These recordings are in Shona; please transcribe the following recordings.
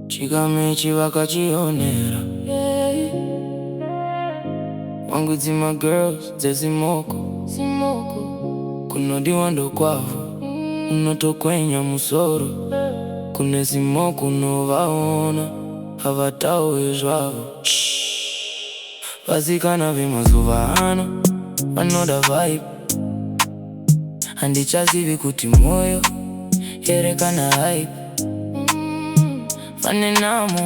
Chica mechi wakachionera wangu zima girls zezimoko kunodiwa ndo kwavo unotokwenya musoro kunezimoko novaona havatawezvavo. Vasikana vemazuva ano vanoda vibe, handichazivi kuti moyo here kana hype. Vane namo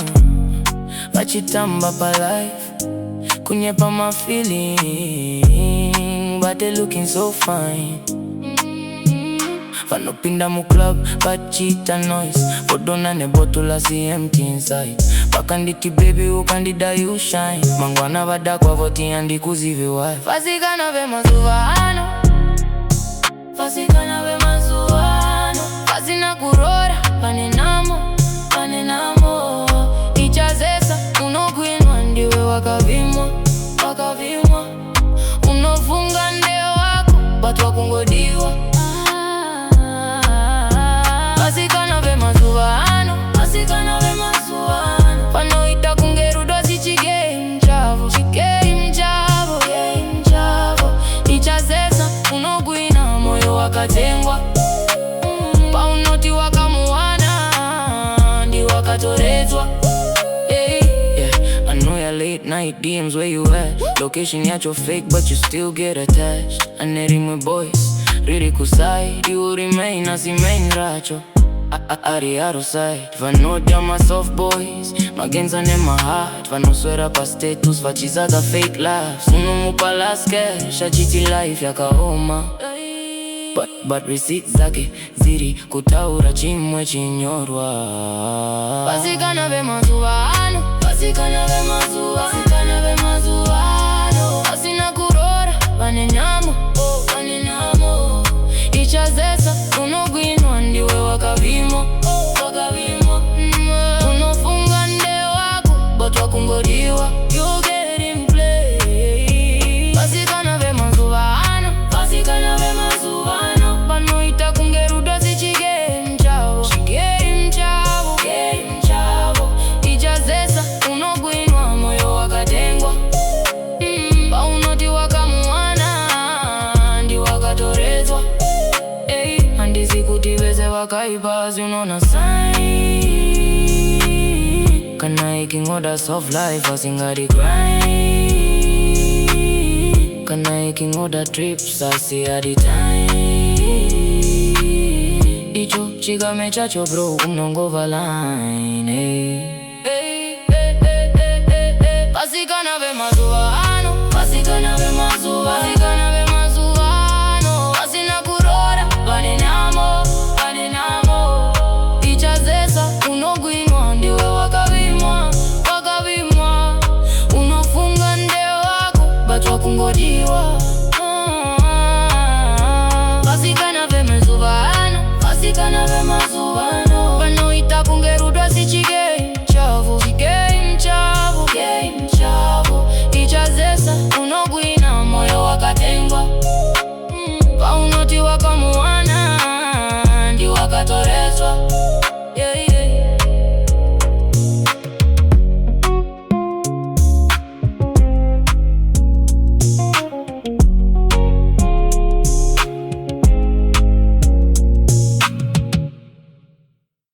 vachitamba pa life, kunyepa my feeling, but they looking so fine. Vanopinda mu club vachita noise, vodona ne bottle si empty inside. Vakanditi baby ukandida you shine, mangwana vadakwa voti handikuzivi why. Vasikana vemazuva ano, vasikana vemazuva ano, vasina kurora vane namo ichazesa unogwinwa ndiwe wakavimwa unofunga nde wako but wakungodiwa. Vasikana vemazuva ano panoita kungerudo si chigame chavo ichazesa unogwina moyo wakatengwa paunoti wakamuwana ndi wakatoredzwa. I know your late night DMs where you at, location yacho fake but you still get attached. Aneri my boys riri kusai you remain as the main racho ariaro side. Vanodia my soft boys magenza ne my heart, vanoswera pa status vachizaga fake lives. Unomupa last cash achiti life yakahoma but receipts zake ziri kutaura chimwe chinyorwa. Vasikana vemazuva ano, vasina kurora vane namo ichazesa unogwinwa ndiwe wakavimwa unofunga nde wako but wakungodiwa. You getting play. Vasikana vemazuva ano panoita kungerudo si chigame chavo ichazesa unogwinwa moyo wakatengwa paunoti wakamuwana ndi wakatoredzwa. Handisi kuti vese vakaipa zinona sign, kana ikingoda soft life asingari grind, kana ikingoda trips asiari time. Icho chigame chacho bro unongova line.